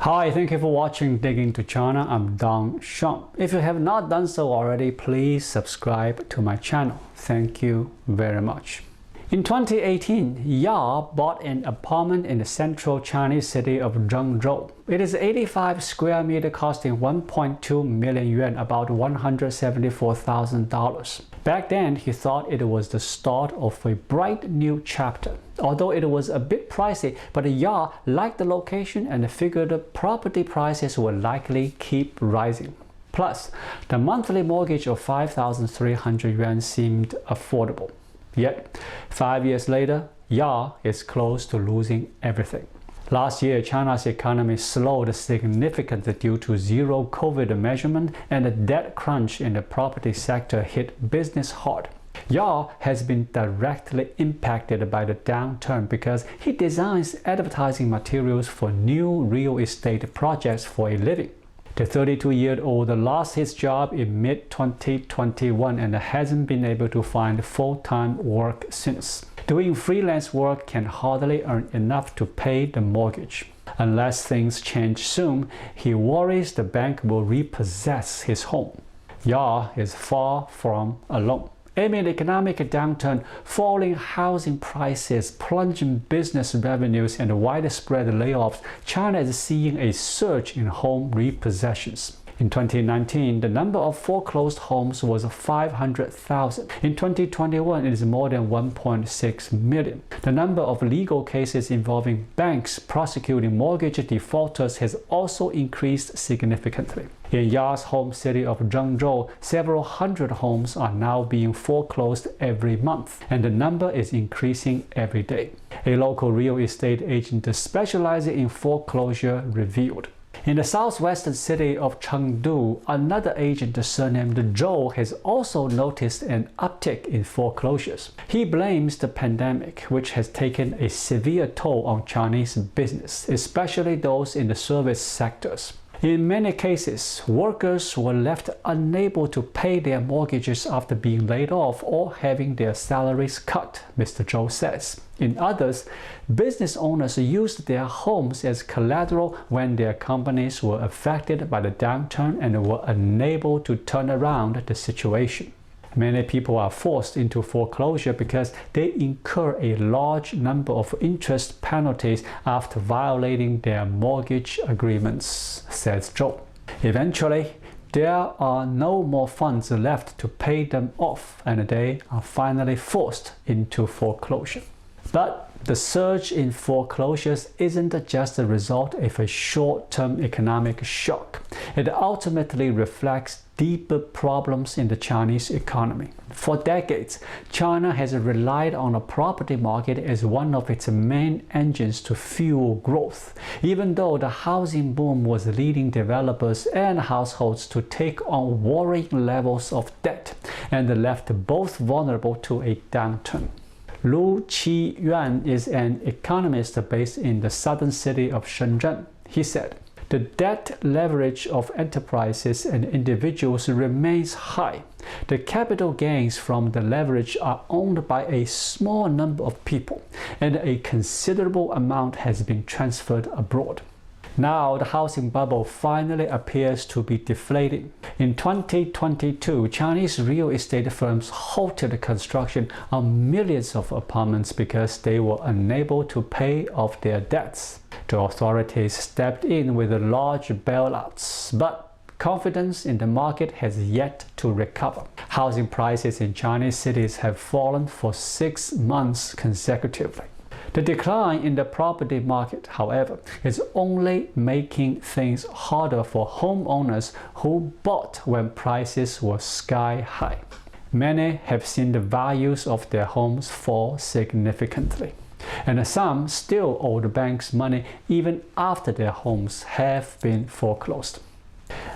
Hi, thank you for watching Dig Into China. I'm Dong Shang. If you have not done so already, please subscribe to my channel. Thank you very much. In 2018, Ya bought an apartment in the central Chinese city of Zhengzhou. It is 85 square meters costing 1.2 million yuan, about $174,000. Back then, he thought it was the start of a bright new chapter. Although it was a bit pricey, but Ya liked the location and figured the property prices would likely keep rising. Plus, the monthly mortgage of 5,300 yuan seemed affordable. Yet, 5 years later, Ya is close to losing everything. Last year, China's economy slowed significantly due to zero COVID measurement, and the debt crunch in the property sector hit business hard. Ya has been directly impacted by the downturn because he designs advertising materials for new real estate projects for a living. The 32-year-old lost his job in mid-2021 and hasn't been able to find full-time work since. Doing freelance work can hardly earn enough to pay the mortgage. Unless things change soon, he worries the bank will repossess his home. Ya is far from alone. Amid economic downturn, falling housing prices, plunging business revenues, and widespread layoffs, China is seeing a surge in home repossessions. In 2019, the number of foreclosed homes was 500,000. In 2021, it is more than 1.6 million. The number of legal cases involving banks prosecuting mortgage defaulters has also increased significantly. In Ya's home city of Zhengzhou, several hundred homes are now being foreclosed every month, and the number is increasing every day. A local real estate agent specializing in foreclosure revealed. In the southwestern city of Chengdu, another agent surnamed Zhou has also noticed an uptick in foreclosures. He blames the pandemic, which has taken a severe toll on Chinese business, especially those in the service sectors. In many cases, workers were left unable to pay their mortgages after being laid off or having their salaries cut, Mr. Zhou says. In others, business owners used their homes as collateral when their companies were affected by the downturn and were unable to turn around the situation. Many people are forced into foreclosure because they incur a large number of interest penalties after violating their mortgage agreements, says Zhou. Eventually, there are no more funds left to pay them off, and they are finally forced into foreclosure. But the surge in foreclosures isn't just a result of a short-term economic shock. It ultimately reflects deeper problems in the Chinese economy. For decades, China has relied on the property market as one of its main engines to fuel growth, even though the housing boom was leading developers and households to take on worrying levels of debt and left both vulnerable to a downturn. Lu Qiyuan is an economist based in the southern city of Shenzhen. He said, "The debt leverage of enterprises and individuals remains high. The capital gains from the leverage are owned by a small number of people, and a considerable amount has been transferred abroad." Now, the housing bubble finally appears to be deflating. In 2022, Chinese real estate firms halted construction on millions of apartments because they were unable to pay off their debts. The authorities stepped in with large bailouts, but confidence in the market has yet to recover. Housing prices in Chinese cities have fallen for 6 months consecutively. The decline in the property market, however, is only making things harder for homeowners who bought when prices were sky high. Many have seen the values of their homes fall significantly, and some still owe the banks money even after their homes have been foreclosed.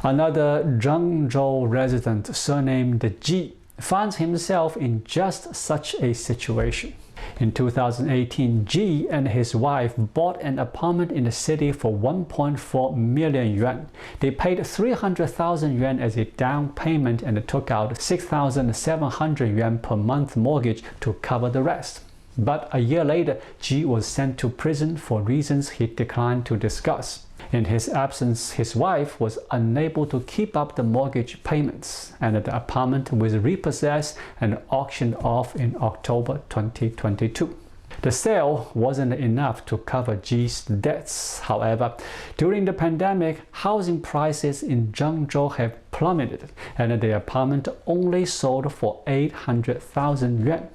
Another Zhengzhou resident surnamed Ji finds himself in just such a situation. In 2018, Ji and his wife bought an apartment in the city for 1.4 million yuan. They paid 300,000 yuan as a down payment and took out 6,700 yuan per month mortgage to cover the rest. But a year later, Ji was sent to prison for reasons he declined to discuss. In his absence, his wife was unable to keep up the mortgage payments, and the apartment was repossessed and auctioned off in October 2022. The sale wasn't enough to cover Ji's debts. However, during the pandemic, housing prices in Zhengzhou have plummeted, and the apartment only sold for 800,000 yuan.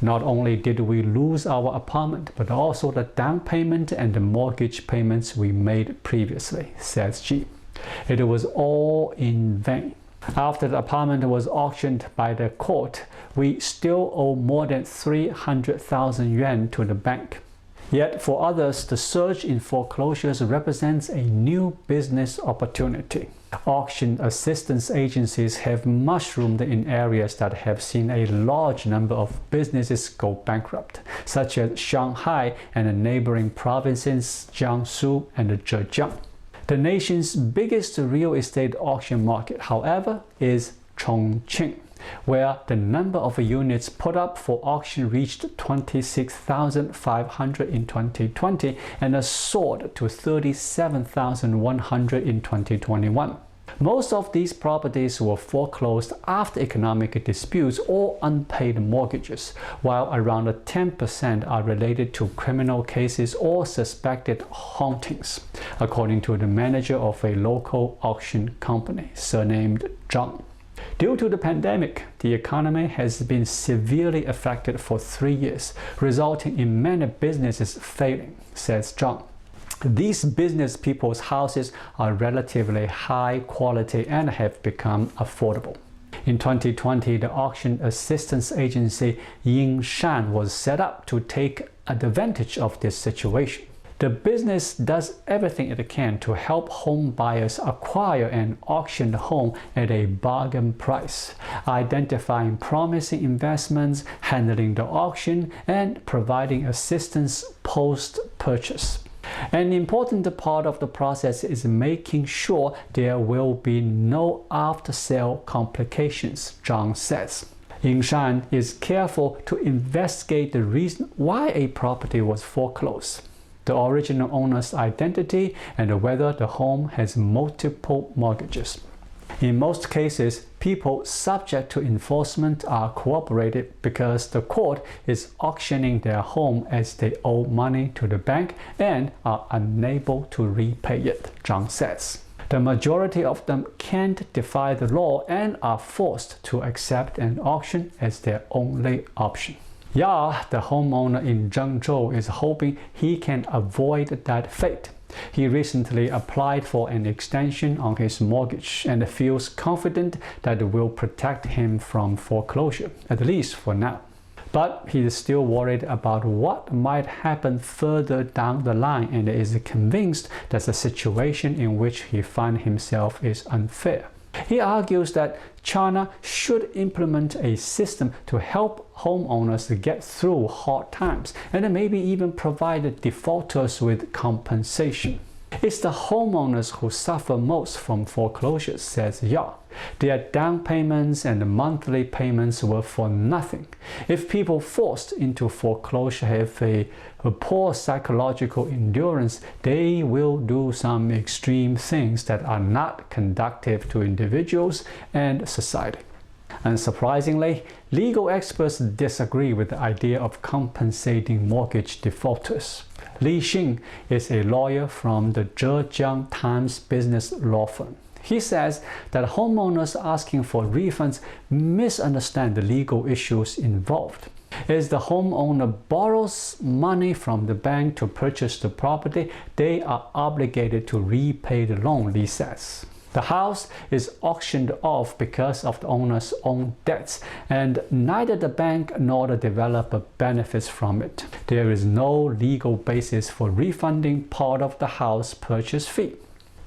Not only did we lose our apartment, but also the down payment and the mortgage payments we made previously, says Ji. It was all in vain. After the apartment was auctioned by the court, we still owe more than 300,000 yuan to the bank. Yet for others, the surge in foreclosures represents a new business opportunity. Auction assistance agencies have mushroomed in areas that have seen a large number of businesses go bankrupt, such as Shanghai and the neighboring provinces Jiangsu and Zhejiang. The nation's biggest real estate auction market, however, is Chongqing, where the number of units put up for auction reached 26,500 in 2020 and soared to 37,100 in 2021. Most of these properties were foreclosed after economic disputes or unpaid mortgages, while around 10% are related to criminal cases or suspected hauntings, according to the manager of a local auction company, surnamed Zhang. Due to the pandemic, the economy has been severely affected for 3 years, resulting in many businesses failing, says Zhang. These business people's houses are relatively high quality and have become affordable. In 2020, the auction assistance agency Yingshan was set up to take advantage of this situation. The business does everything it can to help home buyers acquire and auction the home at a bargain price, identifying promising investments, handling the auction, and providing assistance post-purchase. An important part of the process is making sure there will be no after-sale complications, Zhang says. Yingshan is careful to investigate the reason why a property was foreclosed, the original owner's identity, and whether the home has multiple mortgages. In most cases, people subject to enforcement are cooperated because the court is auctioning their home as they owe money to the bank and are unable to repay it, Zhang says. The majority of them can't defy the law and are forced to accept an auction as their only option. Ya, the homeowner in Zhengzhou, is hoping he can avoid that fate. He recently applied for an extension on his mortgage and feels confident that it will protect him from foreclosure, at least for now. But he is still worried about what might happen further down the line and is convinced that the situation in which he finds himself is unfair. He argues that China should implement a system to help homeowners get through hard times and maybe even provide defaulters with compensation. It's the homeowners who suffer most from foreclosures, says Ya. Their down payments and monthly payments were for nothing. If people forced into foreclosure have a poor psychological endurance, they will do some extreme things that are not conducive to individuals and society. Unsurprisingly, legal experts disagree with the idea of compensating mortgage defaulters. Li Xing is a lawyer from the Zhejiang Times business law firm. He says that homeowners asking for refunds misunderstand the legal issues involved. As the homeowner borrows money from the bank to purchase the property, they are obligated to repay the loan, Li says. The house is auctioned off because of the owner's own debts, and neither the bank nor the developer benefits from it. There is no legal basis for refunding part of the house purchase fee.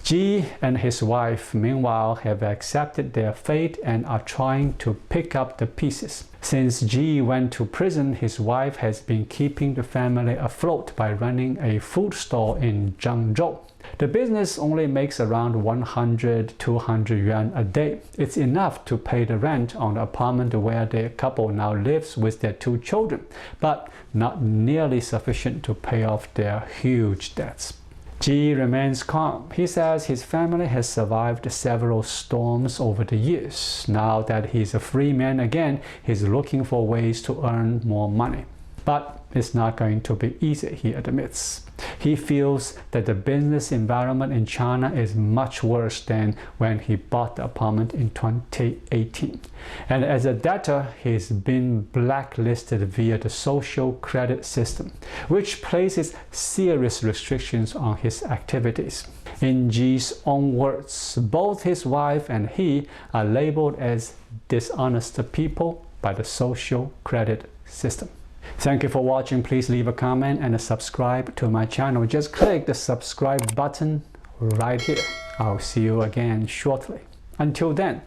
Ji and his wife, meanwhile, have accepted their fate and are trying to pick up the pieces. Since Ji went to prison, his wife has been keeping the family afloat by running a food store in Zhengzhou. The business only makes around 100-200 yuan a day. It's enough to pay the rent on the apartment where the couple now lives with their 2 children, but not nearly sufficient to pay off their huge debts. G remains calm. He says his family has survived several storms over the years. Now that he's a free man again, he's looking for ways to earn more money. But it's not going to be easy, he admits. He feels that the business environment in China is much worse than when he bought the apartment in 2018. And as a debtor, he's been blacklisted via the social credit system, which places serious restrictions on his activities. In G's own words, both his wife and he are labeled as dishonest people by the social credit system. Thank you for watching. Please leave a comment and subscribe to my channel. Just click the subscribe button right here. I'll see you again shortly. Until then,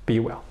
be well.